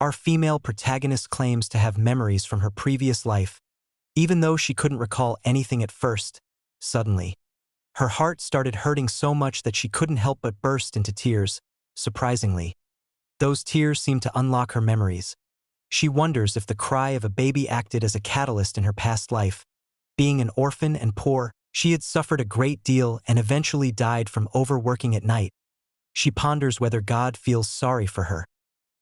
Our female protagonist claims to have memories from her previous life, even though she couldn't recall anything at first. Suddenly, her heart started hurting so much that she couldn't help but burst into tears. Surprisingly, those tears seemed to unlock her memories. She wonders if the cry of a baby acted as a catalyst in her past life. Being an orphan and poor, she had suffered a great deal and eventually died from overworking at night. She ponders whether God feels sorry for her.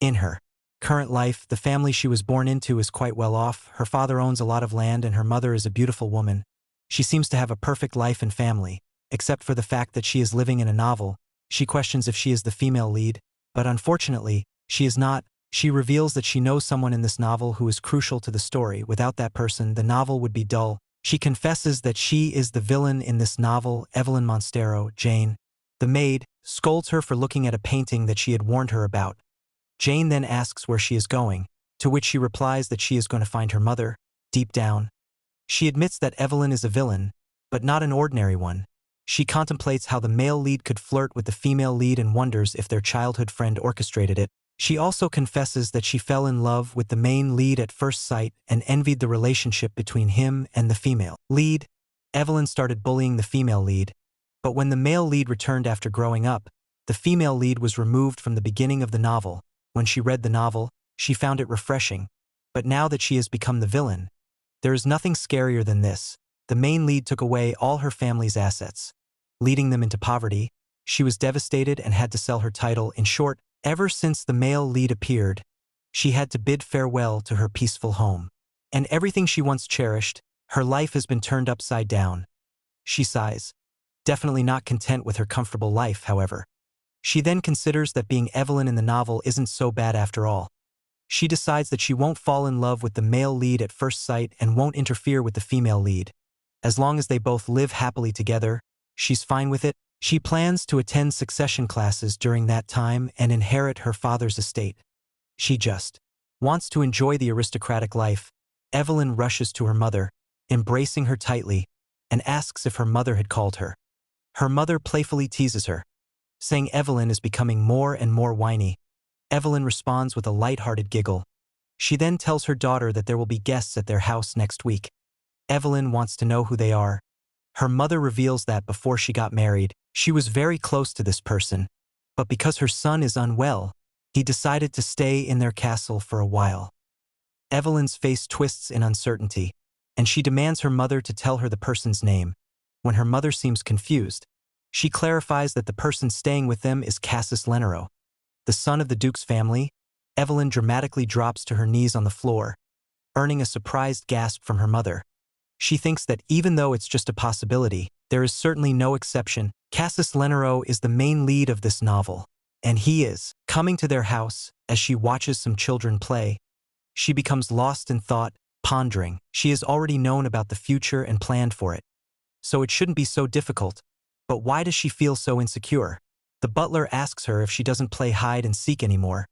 In her current life, the family she was born into is quite well off. Her father owns a lot of land and her mother is a beautiful woman. She seems to have a perfect life and family, except for the fact that she is living in a novel. She questions if she is the female lead, but unfortunately, she is not. She reveals that she knows someone in this novel who is crucial to the story. Without that person, the novel would be dull. She confesses that she is the villain in this novel. Evelyn Monstero, Jane, the maid, scolds her for looking at a painting that she had warned her about. Jane then asks where she is going, to which she replies that she is going to find her mother. Deep down, she admits that Evelyn is a villain, but not an ordinary one. She contemplates how the male lead could flirt with the female lead and wonders if their childhood friend orchestrated it. She also confesses that she fell in love with the main lead at first sight and envied the relationship between him and the female lead. Evelyn started bullying the female lead, but when the male lead returned after growing up, the female lead was removed from the beginning of the novel. When she read the novel, she found it refreshing, but now that she has become the villain, there is nothing scarier than this. The main lead took away all her family's assets, leading them into poverty. She was devastated and had to sell her title. In short, ever since the male lead appeared, she had to bid farewell to her peaceful home. And everything she once cherished, her life has been turned upside down. She sighs, definitely not content with her comfortable life, however. She then considers that being Evelyn in the novel isn't so bad after all. She decides that she won't fall in love with the male lead at first sight and won't interfere with the female lead. As long as they both live happily together, she's fine with it. She plans to attend succession classes during that time and inherit her father's estate. She just wants to enjoy the aristocratic life. Evelyn rushes to her mother, embracing her tightly, and asks if her mother had called her. Her mother playfully teases her, saying Evelyn is becoming more and more whiny. Evelyn responds with a light-hearted giggle. She then tells her daughter that there will be guests at their house next week. Evelyn wants to know who they are. Her mother reveals that before she got married, she was very close to this person, but because her son is unwell, he decided to stay in their castle for a while. Evelyn's face twists in uncertainty, and she demands her mother to tell her the person's name. When her mother seems confused, she clarifies that the person staying with them is Cassius Lenero, the son of the Duke's family. Evelyn dramatically drops to her knees on the floor, earning a surprised gasp from her mother. She thinks that even though it's just a possibility, there is certainly no exception. Cassius Lenero is the main lead of this novel, and he is coming to their house. As she watches some children play, she becomes lost in thought, pondering. She has already known about the future and planned for it, so it shouldn't be so difficult. But why does she feel so insecure? The butler asks her if she doesn't play hide and seek anymore.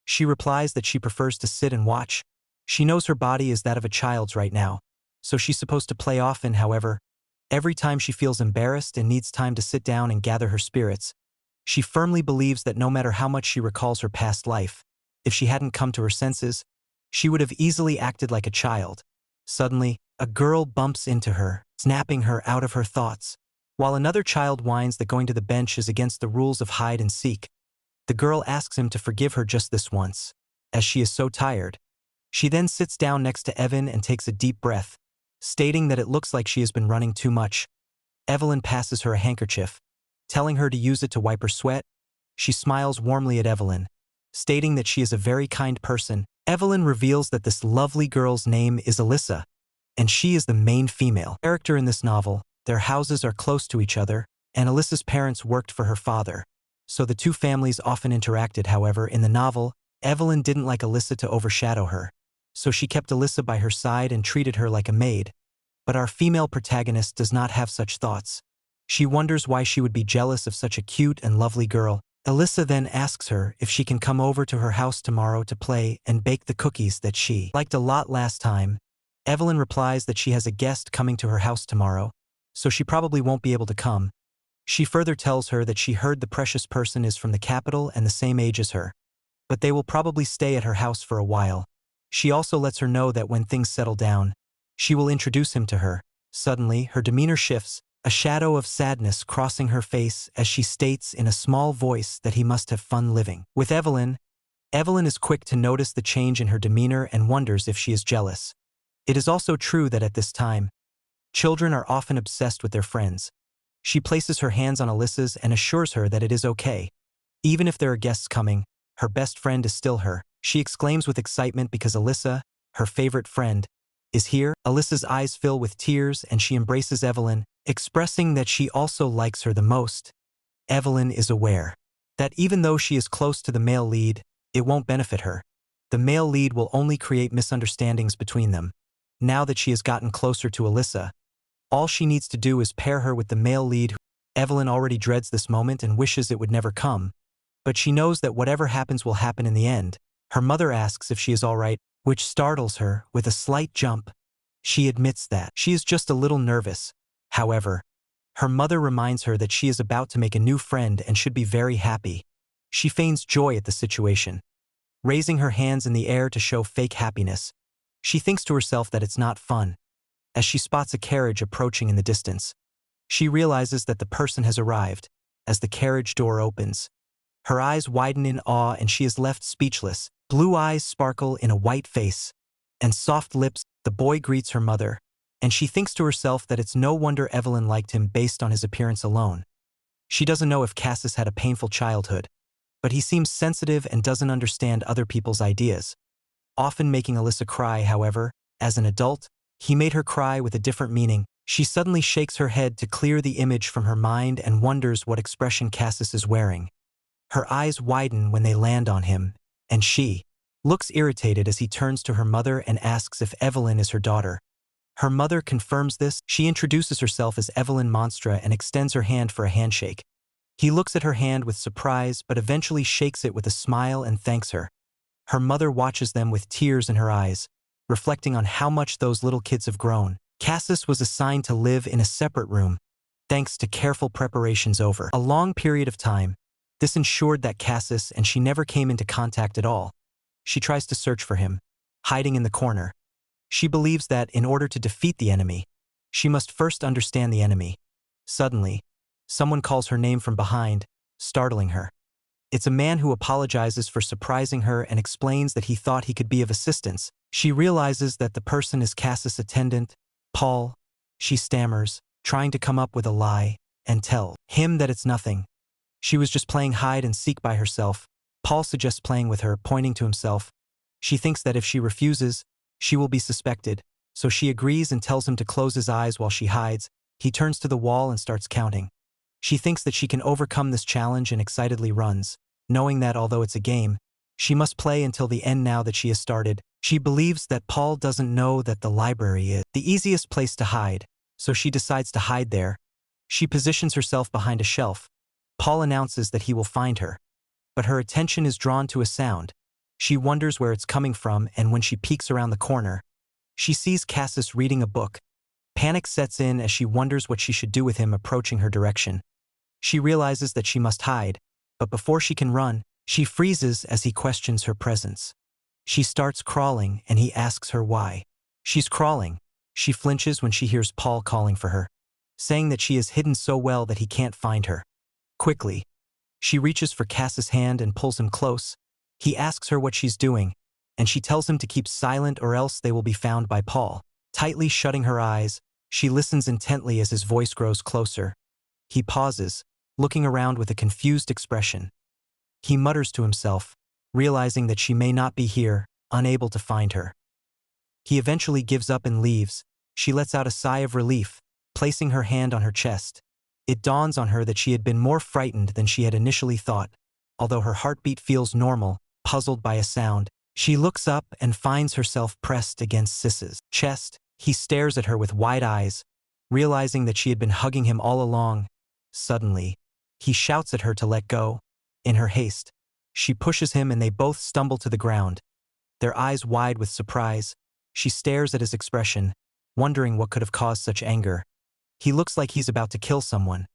She replies that she prefers to sit and watch. She knows her body is that of a child's right now, so she's supposed to play often. However, every time she feels embarrassed and needs time to sit down and gather her spirits, she firmly believes that no matter how much she recalls her past life, if she hadn't come to her senses, she would have easily acted like a child. Suddenly, a girl bumps into her, snapping her out of her thoughts. While another child whines that going to the bench is against the rules of hide and seek, the girl asks him to forgive her just this once, as she is so tired. She then sits down next to Evan and takes a deep breath, stating that it looks like she has been running too much. Evelyn passes her a handkerchief, telling her to use it to wipe her sweat. She smiles warmly at Evelyn, stating that she is a very kind person. Evelyn reveals that this lovely girl's name is Alyssa, and she is the main female character in this novel. Their houses are close to each other, and Alyssa's parents worked for her father, so the two families often interacted. However, in the novel, Evelyn didn't like Alyssa to overshadow her, so she kept Alyssa by her side and treated her like a maid. But our female protagonist does not have such thoughts. She wonders why she would be jealous of such a cute and lovely girl. Alyssa then asks her if she can come over to her house tomorrow to play and bake the cookies that she liked a lot last time. Evelyn replies that she has a guest coming to her house tomorrow, so she probably won't be able to come. She further tells her that she heard the precious person is from the capital and the same age as her. but they will probably stay at her house for a while. She also lets her know that when things settle down, she will introduce him to her. Suddenly, her demeanor shifts, a shadow of sadness crossing her face as she states in a small voice that he must have fun living. With Evelyn, Evelyn is quick to notice the change in her demeanor and wonders if she is jealous. It is also true that at this time, children are often obsessed with their friends. She places her hands on Alyssa's and assures her that it is okay. Even if there are guests coming, her best friend is still her. She exclaims with excitement because Alyssa, her favorite friend, is here. Alyssa's eyes fill with tears and she embraces Evelyn, expressing that she also likes her the most. Evelyn is aware that even though she is close to the male lead, it won't benefit her. The male lead will only create misunderstandings between them. Now that she has gotten closer to Alyssa, all she needs to do is pair her with the male lead. Evelyn already dreads this moment and wishes it would never come. But she knows that whatever happens will happen in the end. Her mother asks if she is all right, which startles her with a slight jump. She admits that she is just a little nervous. However, her mother reminds her that she is about to make a new friend and should be very happy. She feigns joy at the situation, raising her hands in the air to show fake happiness. She thinks to herself that it's not fun. As she spots a carriage approaching in the distance, she realizes that the person has arrived. As the carriage door opens, her eyes widen in awe and she is left speechless. Blue eyes sparkle in a white face, and soft lips. The boy greets her mother, and she thinks to herself that it's no wonder Evelyn liked him based on his appearance alone. She doesn't know if Cassis had a painful childhood, but he seems sensitive and doesn't understand other people's ideas, often making Alyssa cry. However, as an adult, he made her cry with a different meaning. She suddenly shakes her head to clear the image from her mind and wonders what expression Cassis is wearing. Her eyes widen when they land on him, and she looks irritated as he turns to her mother and asks if Evelyn is her daughter. Her mother confirms this. She introduces herself as Evelyn Monstra and extends her hand for a handshake. He looks at her hand with surprise but eventually shakes it with a smile and thanks her. Her mother watches them with tears in her eyes, reflecting on how much those little kids have grown. Cassis was assigned to live in a separate room, thanks to careful preparations over a long period of time. This ensured that Cassis and she never came into contact at all. She tries to search for him, hiding in the corner. She believes that in order to defeat the enemy, she must first understand the enemy. Suddenly, someone calls her name from behind, startling her. It's a man who apologizes for surprising her and explains that he thought he could be of assistance. She realizes that the person is Cassis' attendant, Paul. She stammers, trying to come up with a lie, and tell him that it's nothing. She was just playing hide and seek by herself. Paul suggests playing with her, pointing to himself. She thinks that if she refuses, she will be suspected, so she agrees and tells him to close his eyes while she hides. He turns to the wall and starts counting. She thinks that she can overcome this challenge and excitedly runs, knowing that although it's a game, she must play until the end now that she has started. She believes that Paul doesn't know that the library is the easiest place to hide, so she decides to hide there. She positions herself behind a shelf. Paul announces that he will find her, but her attention is drawn to a sound. She wonders where it's coming from, and when she peeks around the corner, she sees Cassis reading a book. Panic sets in as she wonders what she should do with him approaching her direction. She realizes that she must hide, but before she can run, she freezes as he questions her presence. She starts crawling and he asks her why. She's crawling. She flinches when she hears Paul calling for her, saying that she is hidden so well that he can't find her. Quickly, she reaches for Cassis' hand and pulls him close. He asks her what she's doing, and she tells him to keep silent or else they will be found by Paul. Tightly shutting her eyes, she listens intently as his voice grows closer. He pauses, looking around with a confused expression. He mutters to himself, realizing that she may not be here, unable to find her. He eventually gives up and leaves. She lets out a sigh of relief, placing her hand on her chest. It dawns on her that she had been more frightened than she had initially thought. Although her heartbeat feels normal, puzzled by a sound, she looks up and finds herself pressed against Sis's chest. He stares at her with wide eyes, realizing that she had been hugging him all along. Suddenly, he shouts at her to let go. In her haste, she pushes him and they both stumble to the ground. Their eyes wide with surprise, she stares at his expression, wondering what could have caused such anger. He looks like he's about to kill someone.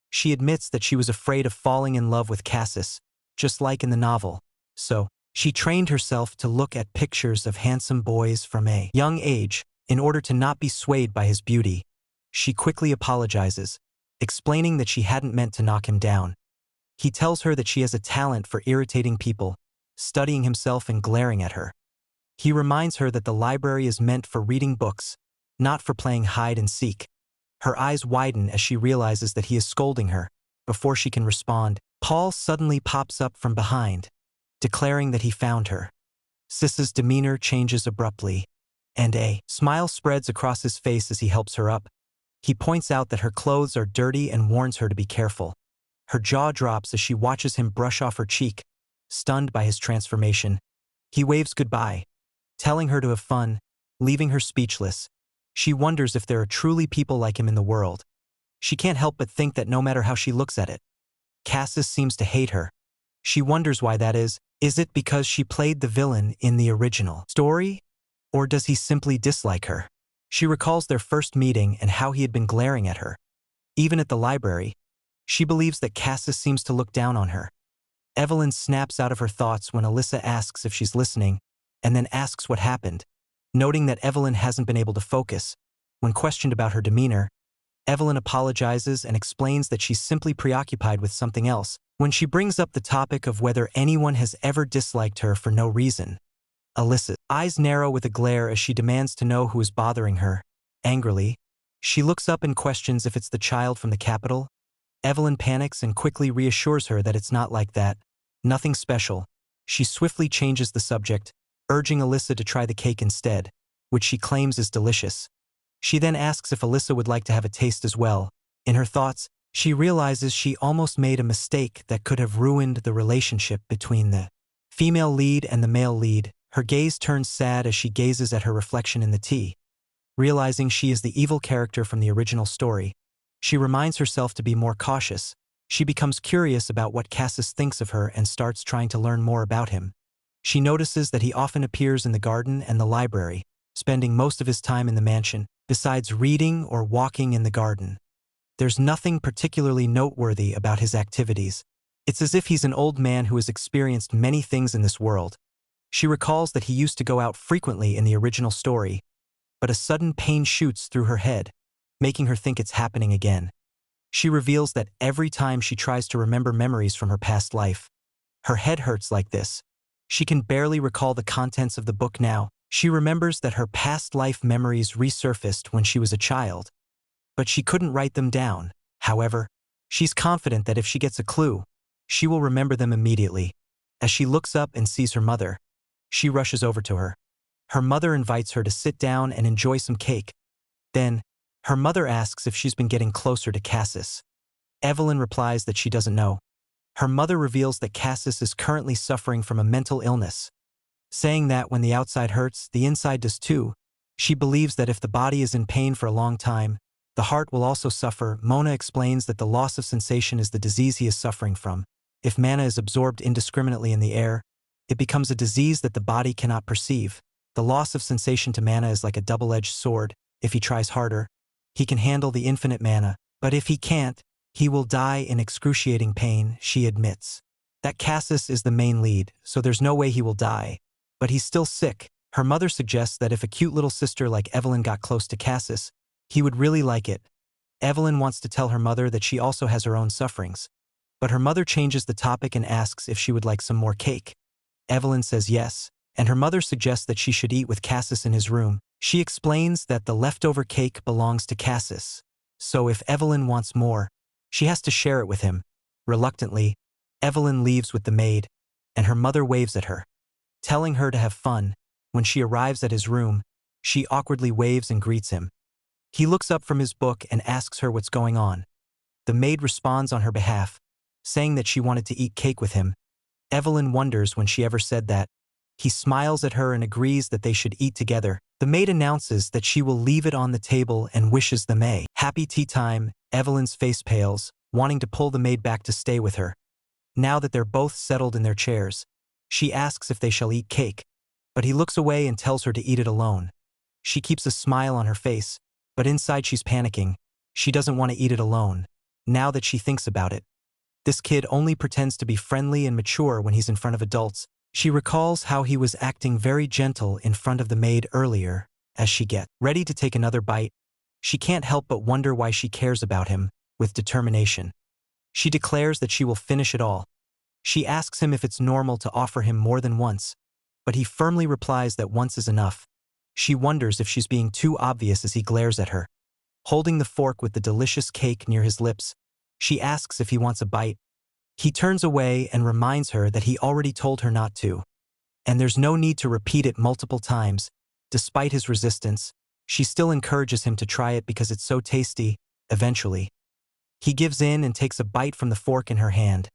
She admits that she was afraid of falling in love with Cassis, just like in the novel. So, She trained herself to look at pictures of handsome boys from a young age in order to not be swayed by his beauty. She quickly apologizes, explaining that she hadn't meant to knock him down. He tells her that she has a talent for irritating people, studying himself and glaring at her. He reminds her that the library is meant for reading books, not for playing hide and seek. Her eyes widen as she realizes that he is scolding her. Before she can respond, Paul suddenly pops up from behind, declaring that he found her. Sis's demeanor changes abruptly, and a smile spreads across his face as he helps her up. He points out that her clothes are dirty and warns her to be careful. Her jaw drops as she watches him brush off her cheek, stunned by his transformation. He waves goodbye, telling her to have fun, leaving her speechless. She wonders if there are truly people like him in the world. She can't help but think that no matter how she looks at it, Cassis seems to hate her. She wonders why that is. Is it because she played the villain in the original story? Or does he simply dislike her? She recalls their first meeting and how he had been glaring at her. Even at the library, she believes that Cassis seems to look down on her. Evelyn snaps out of her thoughts when Alyssa asks if she's listening, and then asks what happened. Noting that Evelyn hasn't been able to focus, when questioned about her demeanor, Evelyn apologizes and explains that she's simply preoccupied with something else. When she brings up the topic of whether anyone has ever disliked her for no reason, Alyssa's eyes narrow with a glare as she demands to know who is bothering her. Angrily, she looks up and questions if it's the child from the capital. Evelyn panics and quickly reassures her that it's not like that. Nothing special. She swiftly changes the subject, urging Alyssa to try the cake instead, which she claims is delicious. She then asks if Alyssa would like to have a taste as well. In her thoughts, she realizes she almost made a mistake that could have ruined the relationship between the female lead and the male lead. Her gaze turns sad as she gazes at her reflection in the tea. Realizing she is the evil character from the original story, she reminds herself to be more cautious. She becomes curious about what Cassis thinks of her and starts trying to learn more about him. She notices that he often appears in the garden and the library, spending most of his time in the mansion, besides reading or walking in the garden. There's nothing particularly noteworthy about his activities. It's as if he's an old man who has experienced many things in this world. She recalls that he used to go out frequently in the original story, but a sudden pain shoots through her head, making her think it's happening again. She reveals that every time she tries to remember memories from her past life, her head hurts like this. She can barely recall the contents of the book now. She remembers that her past life memories resurfaced when she was a child, but she couldn't write them down. However, she's confident that if she gets a clue, she will remember them immediately. As she looks up and sees her mother, she rushes over to her. Her mother invites her to sit down and enjoy some cake. Then, her mother asks if she's been getting closer to Cassis. Evelyn replies that she doesn't know. Her mother reveals that Cassis is currently suffering from a mental illness, saying that when the outside hurts, the inside does too. She believes that if the body is in pain for a long time, the heart will also suffer. Mona explains that the loss of sensation is the disease he is suffering from. If mana is absorbed indiscriminately in the air, it becomes a disease that the body cannot perceive. The loss of sensation to mana is like a double-edged sword. If he tries harder, he can handle the infinite mana, but if he can't, he will die in excruciating pain. She admits that Cassis is the main lead, so there's no way he will die, but he's still sick. Her mother suggests that if a cute little sister like Evelyn got close to Cassis, he would really like it. Evelyn wants to tell her mother that she also has her own sufferings, but her mother changes the topic and asks if she would like some more cake. Evelyn says yes, and her mother suggests that she should eat with Cassis in his room. She explains that the leftover cake belongs to Cassis, so if Evelyn wants more, she has to share it with him. Reluctantly, Evelyn leaves with the maid, and her mother waves at her, telling her to have fun. When she arrives at his room, she awkwardly waves and greets him. He looks up from his book and asks her what's going on. The maid responds on her behalf, saying that she wanted to eat cake with him. Evelyn wonders when she ever said that. He smiles at her and agrees that they should eat together. The maid announces that she will leave it on the table and wishes them a happy tea time. Evelyn's face pales, wanting to pull the maid back to stay with her. Now that they're both settled in their chairs, she asks if they shall eat cake, but he looks away and tells her to eat it alone. She keeps a smile on her face, but inside she's panicking. She doesn't want to eat it alone. Now that she thinks about it, this kid only pretends to be friendly and mature when he's in front of adults. She recalls how he was acting very gentle in front of the maid earlier. As she gets ready to take another bite, she can't help but wonder why she cares about him, with determination. She declares that she will finish it all. She asks him if it's normal to offer him more than once, but he firmly replies that once is enough. She wonders if she's being too obvious as he glares at her. Holding the fork with the delicious cake near his lips, she asks if he wants a bite. He turns away and reminds her that he already told her not to, and there's no need to repeat it multiple times. Despite his resistance, she still encourages him to try it because it's so tasty. Eventually, he gives in and takes a bite from the fork in her hand.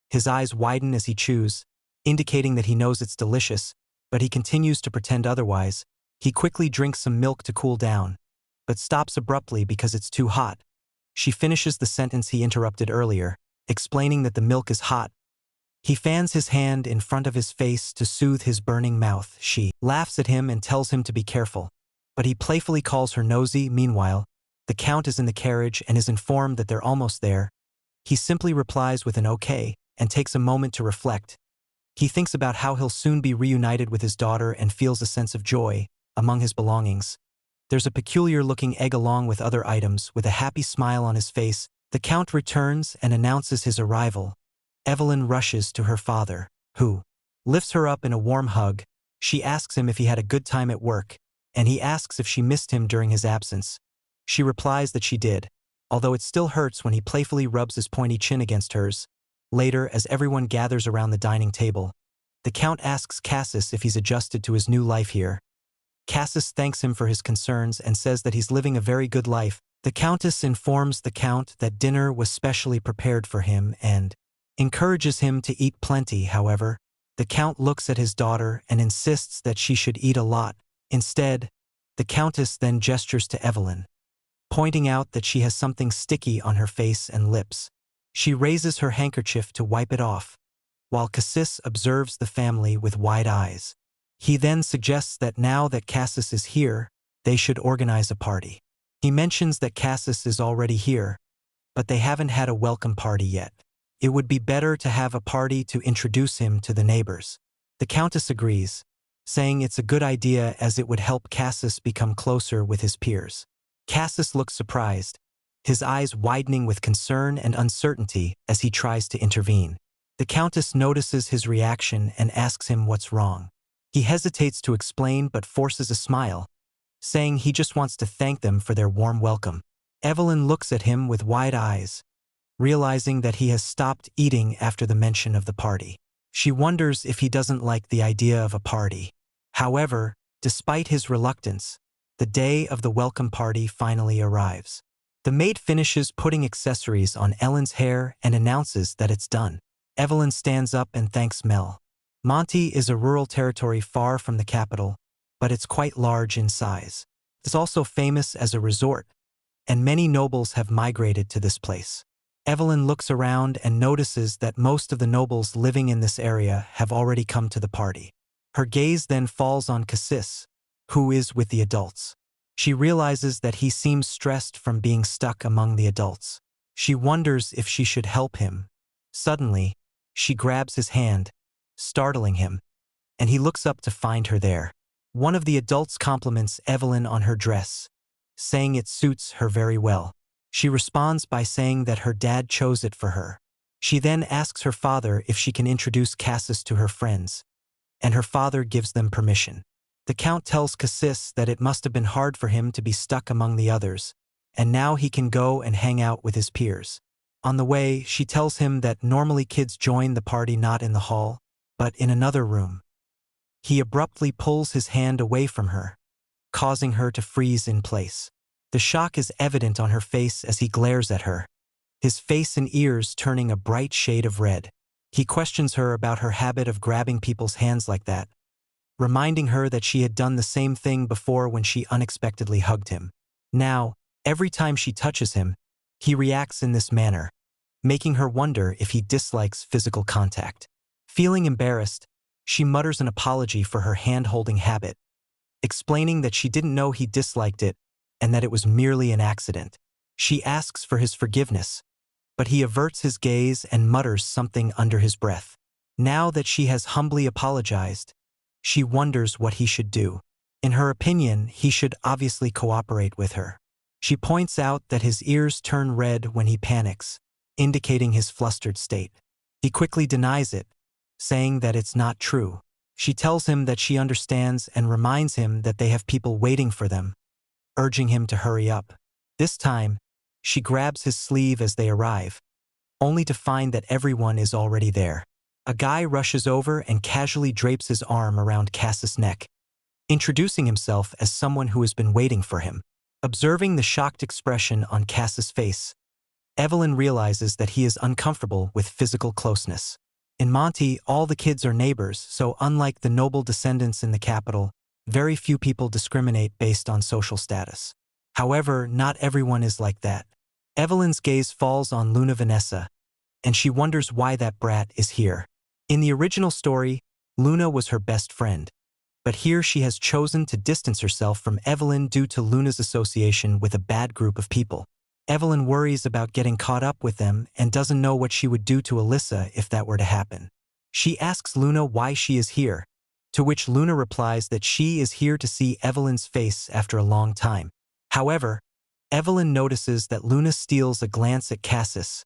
His eyes widen as he chews, indicating that he knows it's delicious, but he continues to pretend otherwise. He quickly drinks some milk to cool down, but stops abruptly because it's too hot. She finishes the sentence he interrupted earlier, explaining that the milk is hot. He fans his hand in front of his face to soothe his burning mouth. She laughs at him and tells him to be careful, but he playfully calls her nosy. Meanwhile, the Count is in the carriage and is informed that they're almost there. He simply replies with an okay and takes a moment to reflect. He thinks about how he'll soon be reunited with his daughter and feels a sense of joy. Among his belongings, there's a peculiar-looking egg along with other items. With a happy smile on his face, the Count returns and announces his arrival. Evelyn rushes to her father, who lifts her up in a warm hug. She asks him if he had a good time at work, and he asks if she missed him during his absence. She replies that she did, although it still hurts when he playfully rubs his pointy chin against hers. Later, as everyone gathers around the dining table, the Count asks Cassis if he's adjusted to his new life here. Cassis thanks him for his concerns and says that he's living a very good life. The Countess informs the Count that dinner was specially prepared for him and encourages him to eat plenty. However, the Count looks at his daughter and insists that she should eat a lot. Instead, the Countess then gestures to Evelyn, pointing out that she has something sticky on her face and lips. She raises her handkerchief to wipe it off, while Cassis observes the family with wide eyes. He then suggests that now that Cassis is here, they should organize a party. He mentions that Cassis is already here, but they haven't had a welcome party yet. It would be better to have a party to introduce him to the neighbors. The Countess agrees, saying it's a good idea as it would help Cassis become closer with his peers. Cassis looks surprised, his eyes widening with concern and uncertainty as he tries to intervene. The Countess notices his reaction and asks him what's wrong. He hesitates to explain but forces a smile, saying he just wants to thank them for their warm welcome. Evelyn looks at him with wide eyes, realizing that he has stopped eating after the mention of the party. She wonders if he doesn't like the idea of a party. However, despite his reluctance, the day of the welcome party finally arrives. The maid finishes putting accessories on Ellen's hair and announces that it's done. Evelyn stands up and thanks Mel. Monty is a rural territory far from the capital, but it's quite large in size. It's also famous as a resort, and many nobles have migrated to this place. Evelyn looks around and notices that most of the nobles living in this area have already come to the party. Her gaze then falls on Cassis, who is with the adults. She realizes that he seems stressed from being stuck among the adults. She wonders if she should help him. Suddenly, she grabs his hand, startling him, and he looks up to find her there. One of the adults compliments Evelyn on her dress, saying it suits her very well. She responds by saying that her dad chose it for her. She then asks her father if she can introduce Cassis to her friends, and her father gives them permission. The Count tells Cassis that it must have been hard for him to be stuck among the others, and now he can go and hang out with his peers. On the way, she tells him that normally kids join the party not in the hall, but in another room. He abruptly pulls his hand away from her, causing her to freeze in place. The shock is evident on her face as he glares at her, his face and ears turning a bright shade of red. He questions her about her habit of grabbing people's hands like that, reminding her that she had done the same thing before when she unexpectedly hugged him. Now, every time she touches him, he reacts in this manner, making her wonder if he dislikes physical contact. Feeling embarrassed, she mutters an apology for her hand-holding habit, explaining that she didn't know he disliked it and that it was merely an accident. She asks for his forgiveness, but he averts his gaze and mutters something under his breath. Now that she has humbly apologized, she wonders what he should do. In her opinion, he should obviously cooperate with her. She points out that his ears turn red when he panics, indicating his flustered state. He quickly denies it, saying that it's not true. She tells him that she understands and reminds him that they have people waiting for them, urging him to hurry up. This time, she grabs his sleeve as they arrive, only to find that everyone is already there. A guy rushes over and casually drapes his arm around Cass's neck, introducing himself as someone who has been waiting for him. Observing the shocked expression on Cass's face, Evelyn realizes that he is uncomfortable with physical closeness. In Monty, all the kids are neighbors, so unlike the noble descendants in the capital, very few people discriminate based on social status. However, not everyone is like that. Evelyn's gaze falls on Luna Vanessa, and she wonders why that brat is here. In the original story, Luna was her best friend, but here she has chosen to distance herself from Evelyn due to Luna's association with a bad group of people. Evelyn worries about getting caught up with them and doesn't know what she would do to Alyssa if that were to happen. She asks Luna why she is here, to which Luna replies that she is here to see Evelyn's face after a long time. However, Evelyn notices that Luna steals a glance at Cassis,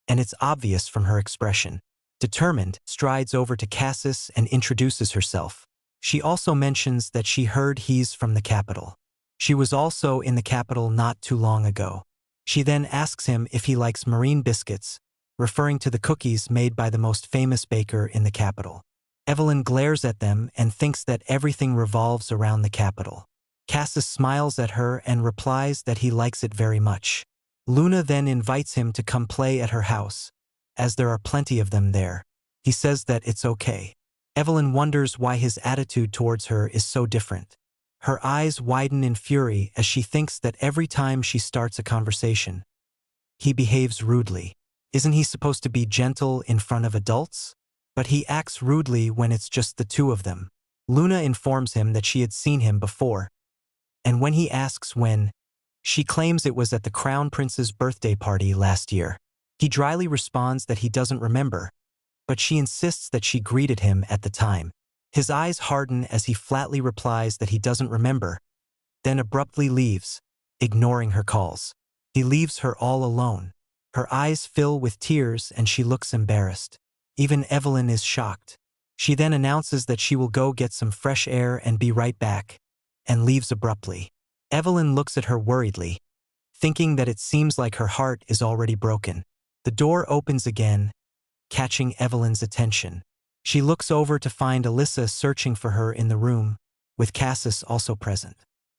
and it's obvious from her expression. Determined, strides over to Cassis and introduces herself. She also mentions that she heard he's from the capital. She was also in the capital not too long ago. She then asks him if he likes marine biscuits, referring to the cookies made by the most famous baker in the capital. Evelyn glares at them and thinks that everything revolves around the capital. Cassis smiles at her and replies that he likes it very much. Luna then invites him to come play at her house, as there are plenty of them there. He says that it's okay. Evelyn wonders why his attitude towards her is so different. Her eyes widen in fury as she thinks that every time she starts a conversation, he behaves rudely. Isn't he supposed to be gentle in front of adults? But he acts rudely when it's just the two of them. Luna informs him that she had seen him before, and when he asks when, she claims it was at the Crown Prince's birthday party last year. He dryly responds that he doesn't remember, but she insists that she greeted him at the time. His eyes harden as he flatly replies that he doesn't remember, then abruptly leaves, ignoring her calls. He leaves her all alone. Her eyes fill with tears and she looks embarrassed. Even Evelyn is shocked. She then announces that she will go get some fresh air and be right back, and leaves abruptly. Evelyn looks at her worriedly, thinking that it seems like her heart is already broken. The door opens again, catching Evelyn's attention. She looks over to find Alyssa searching for her in the room, with Cassis also present.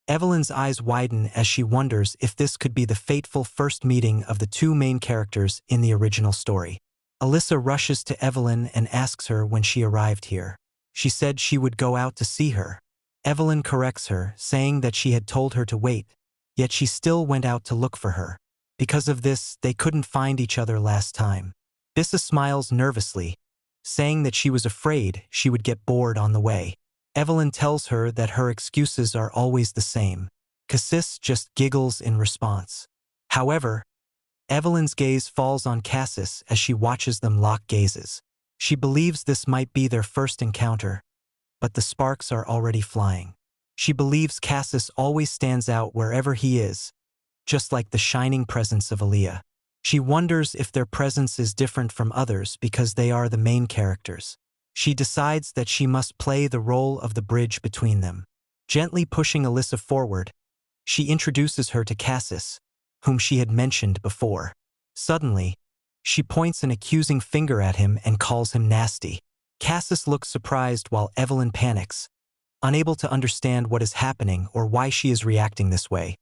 Evelyn's eyes widen as she wonders if this could be the fateful first meeting of the two main characters in the original story. Alyssa rushes to Evelyn and asks her when she arrived here. She said she would go out to see her. Evelyn corrects her, saying that she had told her to wait, yet she still went out to look for her. Because of this, they couldn't find each other last time. Bissa smiles nervously, saying that she was afraid she would get bored on the way. Evelyn tells her that her excuses are always the same. Cassis just giggles in response. However, Evelyn's gaze falls on Cassis as she watches them lock gazes. She believes this might be their first encounter, but the sparks are already flying. She believes Cassis always stands out wherever he is, just like the shining presence of Aaliyah. She wonders if their presence is different from others because they are the main characters. She decides that she must play the role of the bridge between them. Gently pushing Alyssa forward, she introduces her to Cassis, whom she had mentioned before. Suddenly, she points an accusing finger at him and calls him nasty. Cassis looks surprised while Evelyn panics, unable to understand what is happening or why she is reacting this way.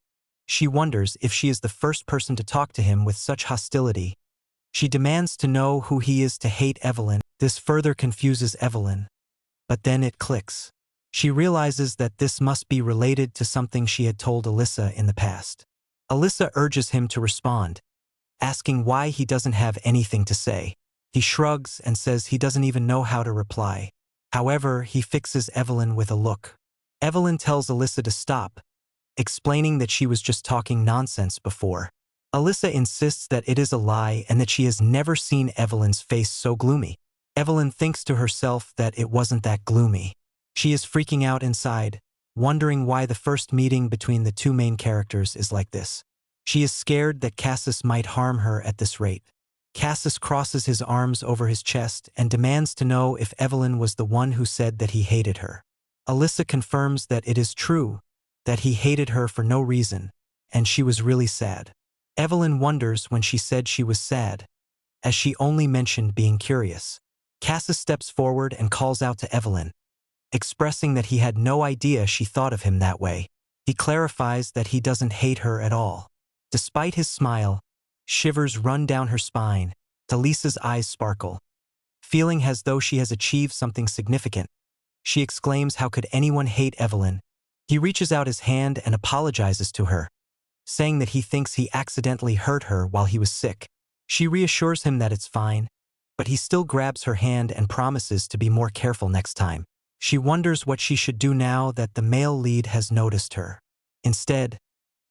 She wonders if she is the first person to talk to him with such hostility. She demands to know who he is to hate Evelyn. This further confuses Evelyn, but then it clicks. She realizes that this must be related to something she had told Alyssa in the past. Alyssa urges him to respond, asking why he doesn't have anything to say. He shrugs and says he doesn't even know how to reply. However, he fixes Evelyn with a look. Evelyn tells Alyssa to stop, explaining that she was just talking nonsense before. Alyssa insists that it is a lie and that she has never seen Evelyn's face so gloomy. Evelyn thinks to herself that it wasn't that gloomy. She is freaking out inside, wondering why the first meeting between the two main characters is like this. She is scared that Cassis might harm her at this rate. Cassis crosses his arms over his chest and demands to know if Evelyn was the one who said that he hated her. Alyssa confirms that it is true, that he hated her for no reason, and she was really sad. Evelyn wonders when she said she was sad, as she only mentioned being curious. Cassis steps forward and calls out to Evelyn, expressing that he had no idea she thought of him that way. He clarifies that he doesn't hate her at all. Despite his smile, shivers run down her spine. Lisa's eyes sparkle. Feeling as though she has achieved something significant, she exclaims, how could anyone hate Evelyn? He reaches out his hand and apologizes to her, saying that he thinks he accidentally hurt her while he was sick. She reassures him that it's fine, but he still grabs her hand and promises to be more careful next time. She wonders what she should do now that the male lead has noticed her. Instead,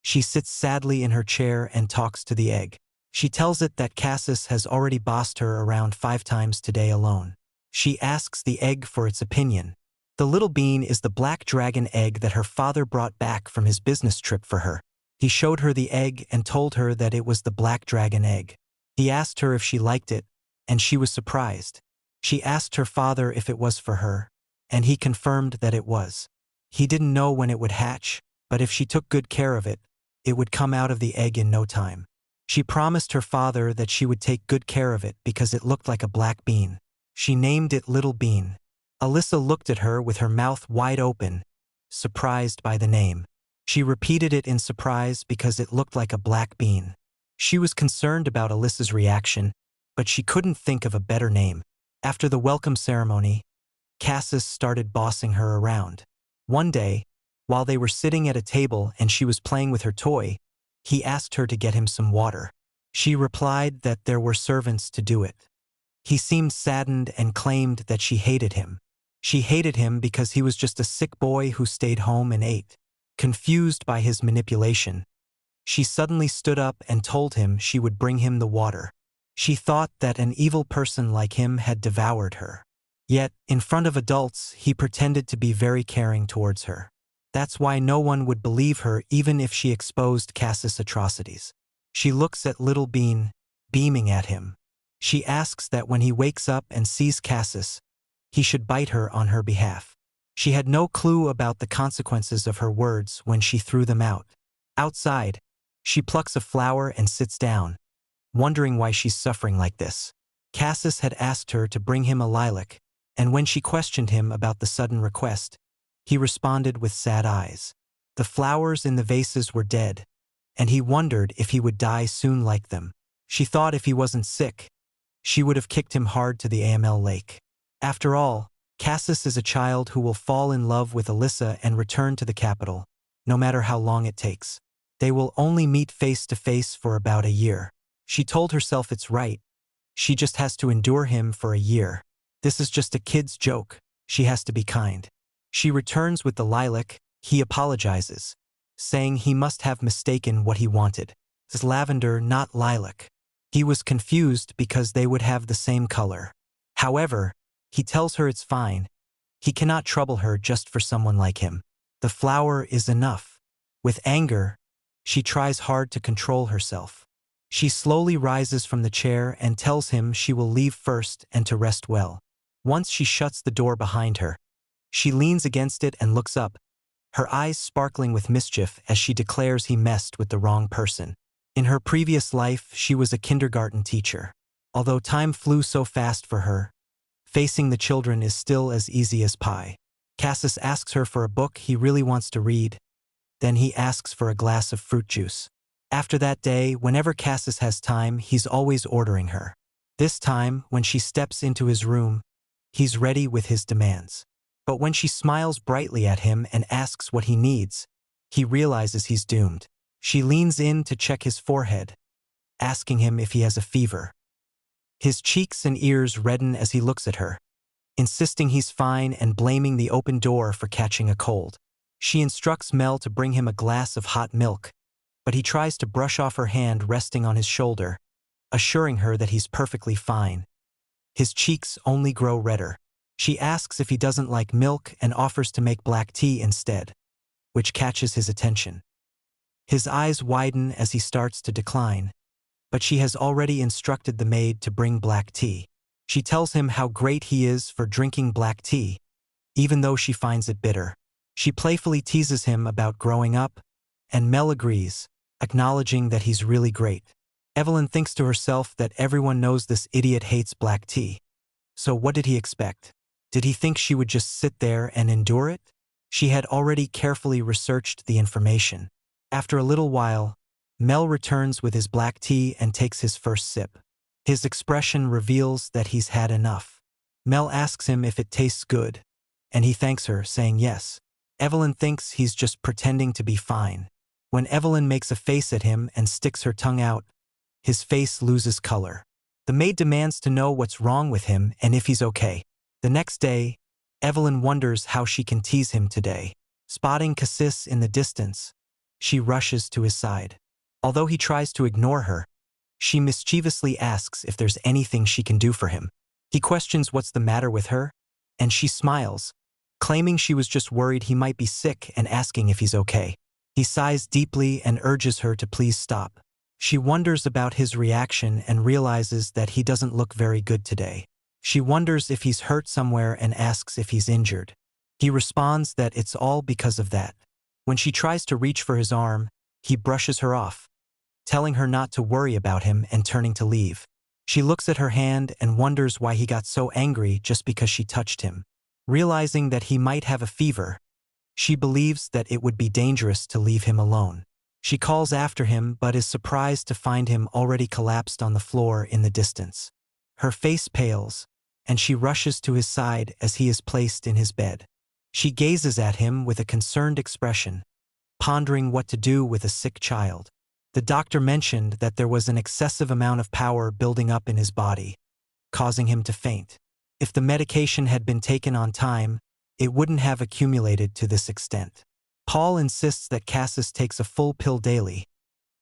she sits sadly in her chair and talks to the egg. She tells it that Cassis has already bossed her around 5 times today alone. She asks the egg for its opinion. The little bean is the black dragon egg that her father brought back from his business trip for her. He showed her the egg and told her that it was the black dragon egg. He asked her if she liked it, and she was surprised. She asked her father if it was for her, and he confirmed that it was. He didn't know when it would hatch, but if she took good care of it, it would come out of the egg in no time. She promised her father that she would take good care of it because it looked like a black bean. She named it Little Bean. Alyssa looked at her with her mouth wide open, surprised by the name. She repeated it in surprise because it looked like a black bean. She was concerned about Alyssa's reaction, but she couldn't think of a better name. After the welcome ceremony, Cassis started bossing her around. One day, while they were sitting at a table and she was playing with her toy, he asked her to get him some water. She replied that there were servants to do it. He seemed saddened and claimed that she hated him. She hated him because he was just a sick boy who stayed home and ate. Confused by his manipulation, she suddenly stood up and told him she would bring him the water. She thought that an evil person like him had devoured her. Yet, in front of adults, he pretended to be very caring towards her. That's why no one would believe her even if she exposed Cassis' atrocities. She looks at Little Bean, beaming at him. She asks that when he wakes up and sees Cassis, he should bite her on her behalf. She had no clue about the consequences of her words when she threw them out. Outside, she plucks a flower and sits down, wondering why she's suffering like this. Cassis had asked her to bring him a lilac, and when she questioned him about the sudden request, he responded with sad eyes. The flowers in the vases were dead, and he wondered if he would die soon like them. She thought if he wasn't sick, she would have kicked him hard to the AML lake. After all, Cassis is a child who will fall in love with Alyssa and return to the capital, no matter how long it takes. They will only meet face to face for about a year. She told herself it's right. She just has to endure him for a year. This is just a kid's joke. She has to be kind. She returns with the lilac. He apologizes, saying he must have mistaken what he wanted. It's lavender, not lilac. He was confused because they would have the same color. However, he tells her it's fine. He cannot trouble her just for someone like him. The flower is enough. With anger, she tries hard to control herself. She slowly rises from the chair and tells him she will leave first and to rest well. Once she shuts the door behind her, she leans against it and looks up, her eyes sparkling with mischief as she declares he messed with the wrong person. In her previous life, she was a kindergarten teacher. Although time flew so fast for her, facing the children is still as easy as pie. Cassis asks her for a book he really wants to read. Then he asks for a glass of fruit juice. After that day, whenever Cassis has time, he's always ordering her. This time, when she steps into his room, he's ready with his demands. But when she smiles brightly at him and asks what he needs, he realizes he's doomed. She leans in to check his forehead, asking him if he has a fever. His cheeks and ears redden as he looks at her, insisting he's fine and blaming the open door for catching a cold. She instructs Mel to bring him a glass of hot milk, but he tries to brush off her hand resting on his shoulder, assuring her that he's perfectly fine. His cheeks only grow redder. She asks if he doesn't like milk and offers to make black tea instead, which catches his attention. His eyes widen as he starts to decline, but she has already instructed the maid to bring black tea. She tells him how great he is for drinking black tea, even though she finds it bitter. She playfully teases him about growing up, and Mel agrees, acknowledging that he's really great. Evelyn thinks to herself that everyone knows this idiot hates black tea. So what did he expect? Did he think she would just sit there and endure it? She had already carefully researched the information. After a little while, Mel returns with his black tea and takes his first sip. His expression reveals that he's had enough. Mel asks him if it tastes good, and he thanks her, saying yes. Evelyn thinks he's just pretending to be fine. When Evelyn makes a face at him and sticks her tongue out, his face loses color. The maid demands to know what's wrong with him and if he's okay. The next day, Evelyn wonders how she can tease him today. Spotting Cassis in the distance, she rushes to his side. Although he tries to ignore her, she mischievously asks if there's anything she can do for him. He questions what's the matter with her, and she smiles, claiming she was just worried he might be sick and asking if he's okay. He sighs deeply and urges her to please stop. She wonders about his reaction and realizes that he doesn't look very good today. She wonders if he's hurt somewhere and asks if he's injured. He responds that it's all because of that. When she tries to reach for his arm, he brushes her off, telling her not to worry about him and turning to leave. She looks at her hand and wonders why he got so angry just because she touched him. Realizing that he might have a fever, she believes that it would be dangerous to leave him alone. She calls after him but is surprised to find him already collapsed on the floor in the distance. Her face pales, and she rushes to his side as he is placed in his bed. She gazes at him with a concerned expression, pondering what to do with a sick child. The doctor mentioned that there was an excessive amount of power building up in his body, causing him to faint. If the medication had been taken on time, it wouldn't have accumulated to this extent. Paul insists that Cassis takes a full pill daily,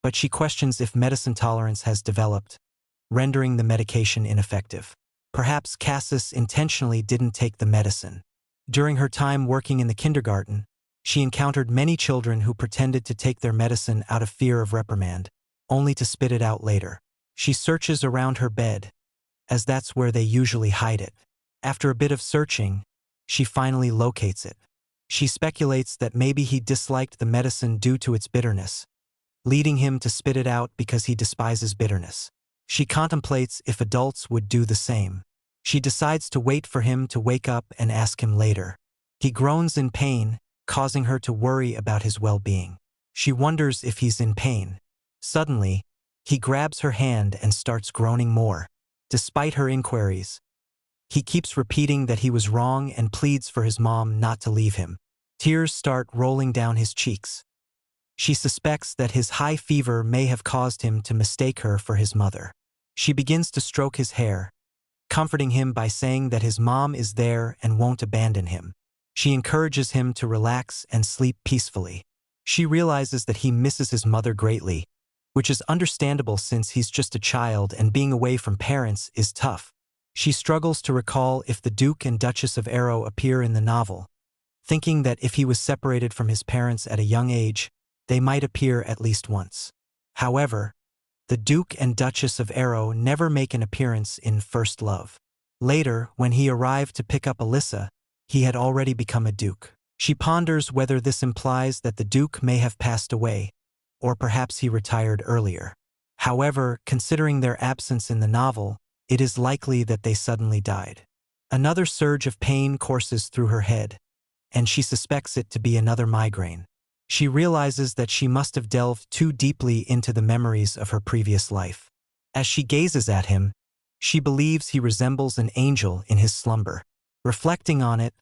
but she questions if medicine tolerance has developed, rendering the medication ineffective. Perhaps Cassis intentionally didn't take the medicine. During her time working in the kindergarten, she encountered many children who pretended to take their medicine out of fear of reprimand, only to spit it out later. She searches around her bed, as that's where they usually hide it. After a bit of searching, she finally locates it. She speculates that maybe he disliked the medicine due to its bitterness, leading him to spit it out because he despises bitterness. She contemplates if adults would do the same. She decides to wait for him to wake up and ask him later. He groans in pain, causing her to worry about his well-being. She wonders if he's in pain. Suddenly, he grabs her hand and starts groaning more. Despite her inquiries, he keeps repeating that he was wrong and pleads for his mom not to leave him. Tears start rolling down his cheeks. She suspects that his high fever may have caused him to mistake her for his mother. She begins to stroke his hair, comforting him by saying that his mom is there and won't abandon him. She encourages him to relax and sleep peacefully. She realizes that he misses his mother greatly, which is understandable since he's just a child and being away from parents is tough. She struggles to recall if the Duke and Duchess of Arrow appear in the novel, thinking that if he was separated from his parents at a young age, they might appear at least once. However, the Duke and Duchess of Arrow never make an appearance in First Love. Later, when he arrived to pick up Alyssa, he had already become a duke. She ponders whether this implies that the Duke may have passed away, or perhaps he retired earlier. However, considering their absence in the novel, it is likely that they suddenly died. Another surge of pain courses through her head, and she suspects it to be another migraine. She realizes that she must have delved too deeply into the memories of her previous life. As she gazes at him, she believes he resembles an angel in his slumber. Reflecting on it,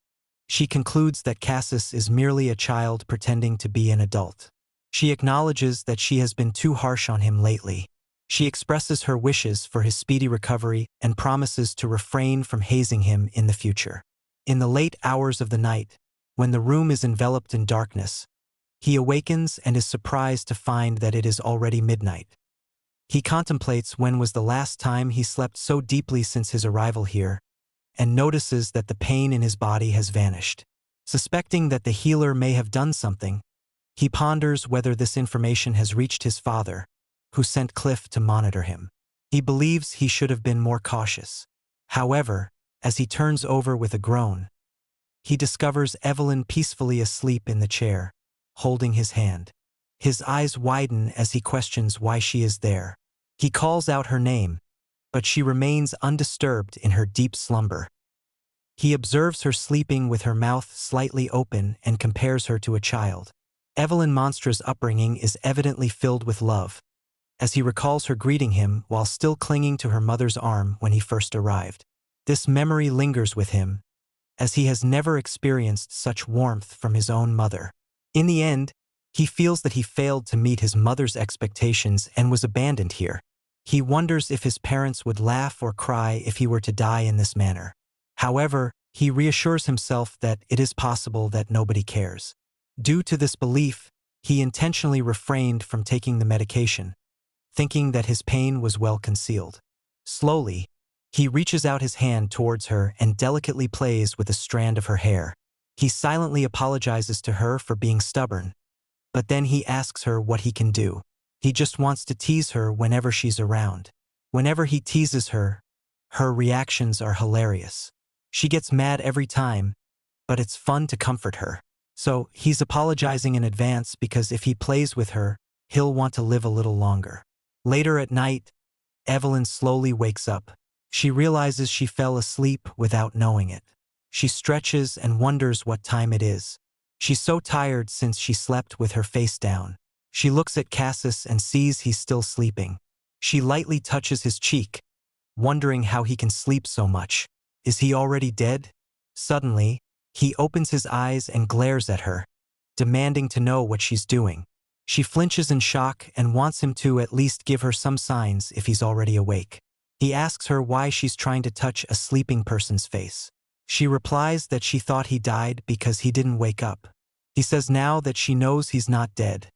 she concludes that Cassis is merely a child pretending to be an adult. She acknowledges that she has been too harsh on him lately. She expresses her wishes for his speedy recovery and promises to refrain from hazing him in the future. In the late hours of the night, when the room is enveloped in darkness, he awakens and is surprised to find that it is already midnight. He contemplates when was the last time he slept so deeply since his arrival here, and notices that the pain in his body has vanished. Suspecting that the healer may have done something, he ponders whether this information has reached his father, who sent Cliff to monitor him. He believes he should have been more cautious. However, as he turns over with a groan, he discovers Evelyn peacefully asleep in the chair, holding his hand. His eyes widen as he questions why she is there. He calls out her name, but she remains undisturbed in her deep slumber. He observes her sleeping with her mouth slightly open and compares her to a child. Evelyn Monstra's upbringing is evidently filled with love, as he recalls her greeting him while still clinging to her mother's arm when he first arrived. This memory lingers with him, as he has never experienced such warmth from his own mother. In the end, he feels that he failed to meet his mother's expectations and was abandoned here. He wonders if his parents would laugh or cry if he were to die in this manner. However, he reassures himself that it is possible that nobody cares. Due to this belief, he intentionally refrained from taking the medication, thinking that his pain was well concealed. Slowly, he reaches out his hand towards her and delicately plays with a strand of her hair. He silently apologizes to her for being stubborn, but then he asks her what he can do. He just wants to tease her whenever she's around. Whenever he teases her, her reactions are hilarious. She gets mad every time, but it's fun to comfort her. So he's apologizing in advance because if he plays with her, he'll want to live a little longer. Later at night, Evelyn slowly wakes up. She realizes she fell asleep without knowing it. She stretches and wonders what time it is. She's so tired since she slept with her face down. She looks at Cassis and sees he's still sleeping. She lightly touches his cheek, wondering how he can sleep so much. Is he already dead? Suddenly, he opens his eyes and glares at her, demanding to know what she's doing. She flinches in shock and wants him to at least give her some signs if he's already awake. He asks her why she's trying to touch a sleeping person's face. She replies that she thought he died because he didn't wake up. He says now that she knows he's not dead.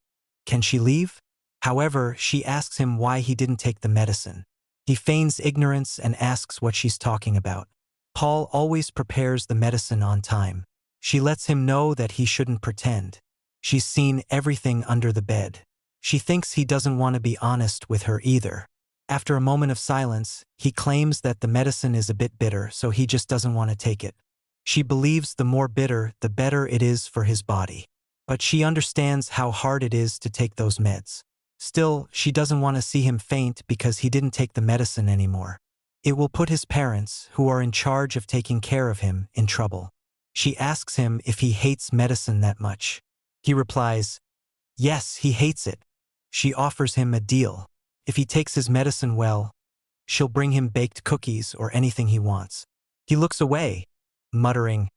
Can she leave? However, she asks him why he didn't take the medicine. He feigns ignorance and asks what she's talking about. Paul always prepares the medicine on time. She lets him know that he shouldn't pretend. She's seen everything under the bed. She thinks he doesn't want to be honest with her either. After a moment of silence, he claims that the medicine is a bit bitter, so he just doesn't want to take it. She believes the more bitter, the better it is for his body. But she understands how hard it is to take those meds. Still, she doesn't want to see him faint because he didn't take the medicine anymore. It will put his parents, who are in charge of taking care of him, in trouble. She asks him if he hates medicine that much. He replies, yes, he hates it. She offers him a deal. If he takes his medicine well, she'll bring him baked cookies or anything he wants. He looks away, muttering,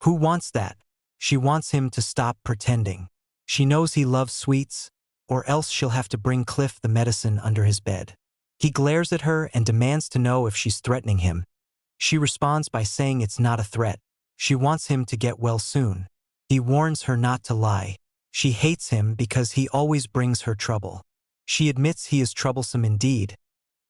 who wants that? She wants him to stop pretending. She knows he loves sweets, or else she'll have to bring Cliff the medicine under his bed. He glares at her and demands to know if she's threatening him. She responds by saying it's not a threat. She wants him to get well soon. He warns her not to lie. She hates him because he always brings her trouble. She admits he is troublesome indeed,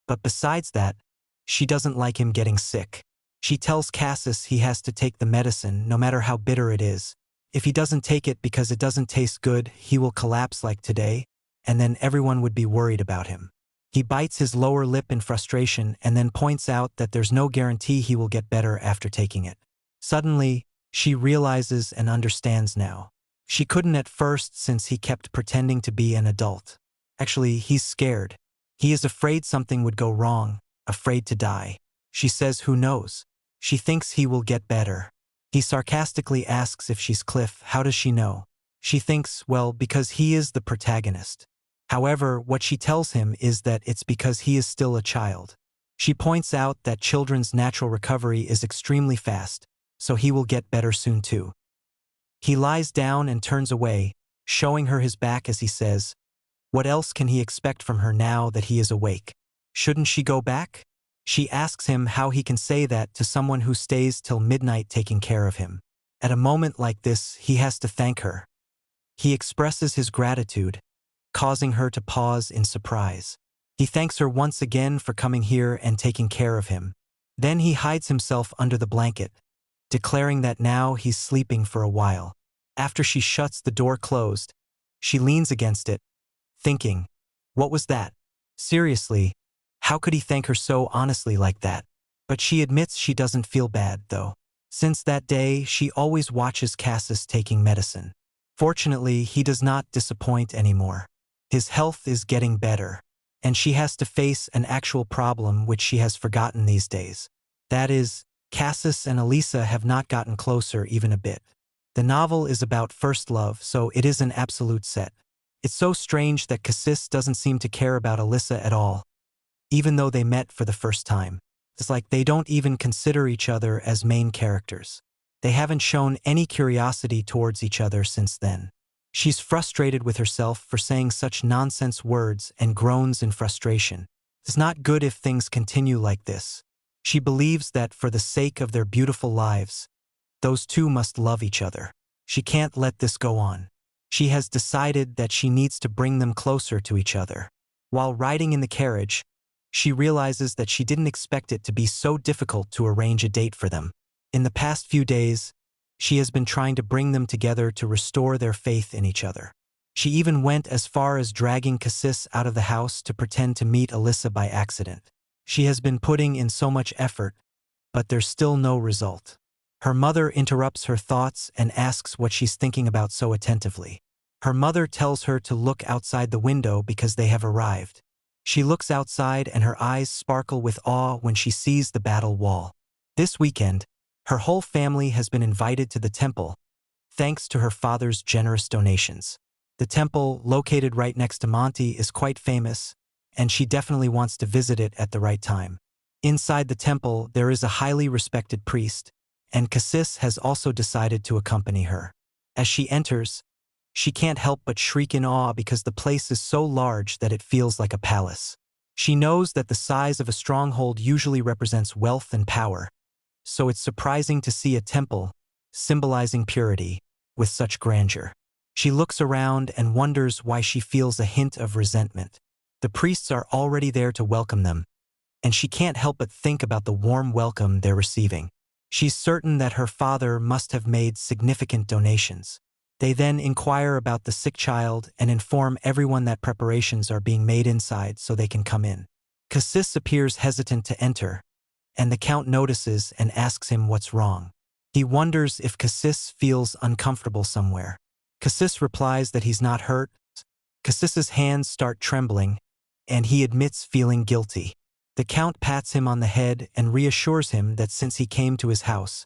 but besides that, she doesn't like him getting sick. She tells Cassis he has to take the medicine no matter how bitter it is. If he doesn't take it because it doesn't taste good, he will collapse like today, and then everyone would be worried about him. He bites his lower lip in frustration and then points out that there's no guarantee he will get better after taking it. Suddenly, she realizes and understands now. She couldn't at first since he kept pretending to be an adult. Actually, he's scared. He is afraid something would go wrong, afraid to die. She says who knows. She thinks he will get better. He sarcastically asks if she's Cliff. How does she know? She thinks, well, because he is the protagonist. However, what she tells him is that it's because he is still a child. She points out that children's natural recovery is extremely fast, so he will get better soon too. He lies down and turns away, showing her his back as he says, what else can he expect from her now that he is awake? Shouldn't she go back? She asks him how he can say that to someone who stays till midnight taking care of him. At a moment like this, he has to thank her. He expresses his gratitude, causing her to pause in surprise. He thanks her once again for coming here and taking care of him. Then he hides himself under the blanket, declaring that now he's sleeping for a while. After she shuts the door closed, she leans against it, thinking, what was that? Seriously, how could he thank her so honestly like that? But she admits she doesn't feel bad, though. Since that day, she always watches Cassis taking medicine. Fortunately, he does not disappoint anymore. His health is getting better, and she has to face an actual problem which she has forgotten these days. That is, Cassis and Elisa have not gotten closer even a bit. The novel is about first love, so it is an absolute set. It's so strange that Cassis doesn't seem to care about Elisa at all, even though they met for the first time. It's like they don't even consider each other as main characters. They haven't shown any curiosity towards each other since then. She's frustrated with herself for saying such nonsense words and groans in frustration. It's not good if things continue like this. She believes that for the sake of their beautiful lives, those two must love each other. She can't let this go on. She has decided that she needs to bring them closer to each other. While riding in the carriage, she realizes that she didn't expect it to be so difficult to arrange a date for them. In the past few days, she has been trying to bring them together to restore their faith in each other. She even went as far as dragging Cassis out of the house to pretend to meet Elisa by accident. She has been putting in so much effort, but there's still no result. Her mother interrupts her thoughts and asks what she's thinking about so attentively. Her mother tells her to look outside the window because they have arrived. She looks outside and her eyes sparkle with awe when she sees the battle wall. This weekend, her whole family has been invited to the temple, thanks to her father's generous donations. The temple, located right next to Monty, is quite famous, and she definitely wants to visit it at the right time. Inside the temple, there is a highly respected priest, and Cassis has also decided to accompany her. As she enters, she can't help but shriek in awe because the place is so large that it feels like a palace. She knows that the size of a stronghold usually represents wealth and power, so it's surprising to see a temple, symbolizing purity, with such grandeur. She looks around and wonders why she feels a hint of resentment. The priests are already there to welcome them, and she can't help but think about the warm welcome they're receiving. She's certain that her father must have made significant donations. They then inquire about the sick child and inform everyone that preparations are being made inside so they can come in. Cassis appears hesitant to enter, and the Count notices and asks him what's wrong. He wonders if Cassis feels uncomfortable somewhere. Cassis replies that he's not hurt. Cassis's hands start trembling, and he admits feeling guilty. The Count pats him on the head and reassures him that since he came to his house,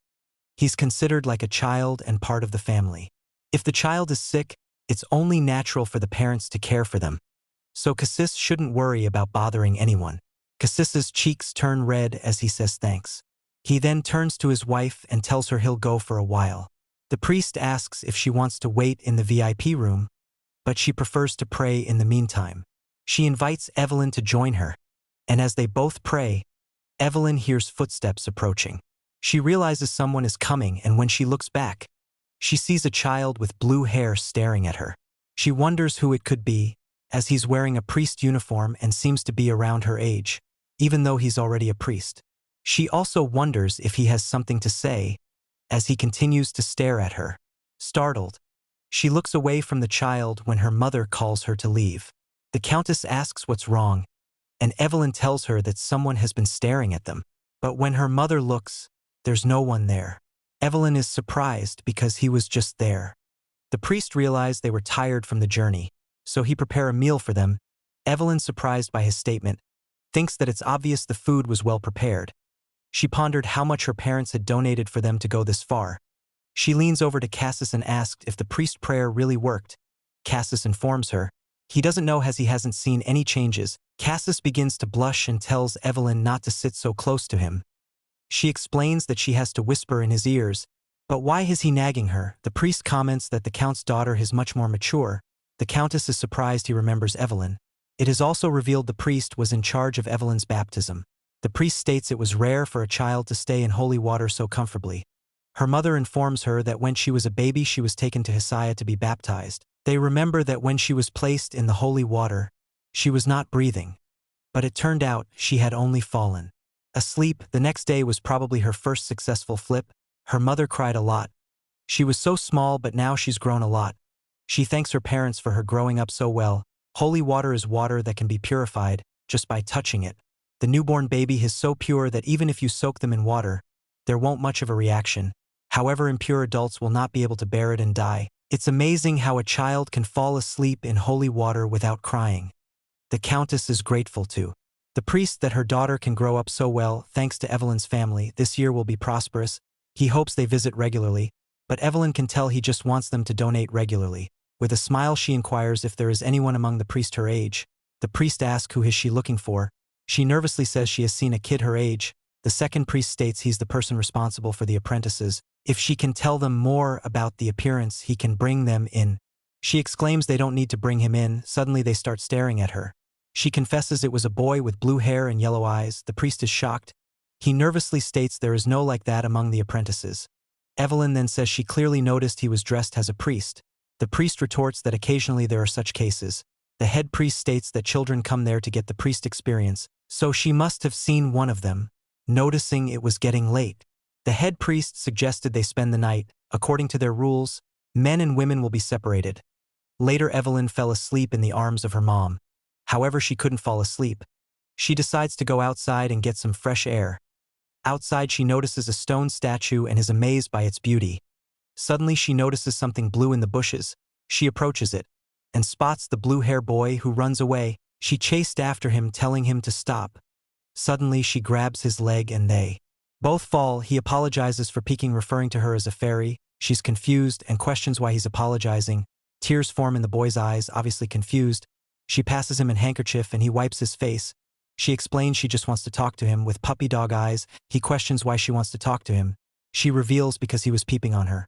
he's considered like a child and part of the family. If the child is sick, it's only natural for the parents to care for them, so Cassis shouldn't worry about bothering anyone. Cassis's cheeks turn red as he says thanks. He then turns to his wife and tells her he'll go for a while. The priest asks if she wants to wait in the VIP room, but she prefers to pray in the meantime. She invites Evelyn to join her, and as they both pray, Evelyn hears footsteps approaching. She realizes someone is coming, and when she looks back, she sees a child with blue hair staring at her. She wonders who it could be, as he's wearing a priest uniform and seems to be around her age, even though he's already a priest. She also wonders if he has something to say, as he continues to stare at her. Startled, she looks away from the child when her mother calls her to leave. The Countess asks what's wrong, and Evelyn tells her that someone has been staring at them. But when her mother looks, there's no one there. Evelyn is surprised because he was just there. The priest realized they were tired from the journey, so he prepared a meal for them. Evelyn, surprised by his statement, thinks that it's obvious the food was well prepared. She pondered how much her parents had donated for them to go this far. She leans over to Cassis and asked if the priest prayer really worked. Cassis informs her he doesn't know as he hasn't seen any changes. Cassis begins to blush and tells Evelyn not to sit so close to him. She explains that she has to whisper in his ears, but why is he nagging her? The priest comments that the Count's daughter is much more mature. The Countess is surprised he remembers Evelyn. It is also revealed the priest was in charge of Evelyn's baptism. The priest states it was rare for a child to stay in holy water so comfortably. Her mother informs her that when she was a baby she was taken to Hisaya to be baptized. They remember that when she was placed in the holy water, she was not breathing. But it turned out she had only fallen asleep. The next day was probably her first successful flip. Her mother cried a lot. She was so small, but now she's grown a lot. She thanks her parents for her growing up so well. Holy water is water that can be purified just by touching it. The newborn baby is so pure that even if you soak them in water, there won't much of a reaction. However, impure adults will not be able to bear it and die. It's amazing how a child can fall asleep in holy water without crying. The Countess is grateful to the priest that her daughter can grow up so well. Thanks to Evelyn's family, this year will be prosperous. He hopes they visit regularly, but Evelyn can tell he just wants them to donate regularly. With a smile, she inquires if there is anyone among the priest her age. The priest asks who is she looking for. She nervously says she has seen a kid her age. The second priest states he's the person responsible for the apprentices. If she can tell them more about the appearance, he can bring them in. She exclaims they don't need to bring him in. Suddenly they start staring at her. She confesses it was a boy with blue hair and yellow eyes. The priest is shocked. He nervously states there is no like that among the apprentices. Evelyn then says she clearly noticed he was dressed as a priest. The priest retorts that occasionally there are such cases. The head priest states that children come there to get the priest experience, so she must have seen one of them. Noticing it was getting late, the head priest suggested they spend the night. According to their rules, men and women will be separated. Later, Evelyn fell asleep in the arms of her mom. However, she couldn't fall asleep. She decides to go outside and get some fresh air. Outside, she notices a stone statue and is amazed by its beauty. Suddenly, she notices something blue in the bushes. She approaches it and spots the blue-hair boy who runs away. She chased after him, telling him to stop. Suddenly, she grabs his leg and they both fall. He apologizes for peeking, referring to her as a fairy. She's confused and questions why he's apologizing. Tears form in the boy's eyes, obviously confused. She passes him a handkerchief and he wipes his face. She explains she just wants to talk to him with puppy dog eyes. He questions why she wants to talk to him. She reveals because he was peeping on her.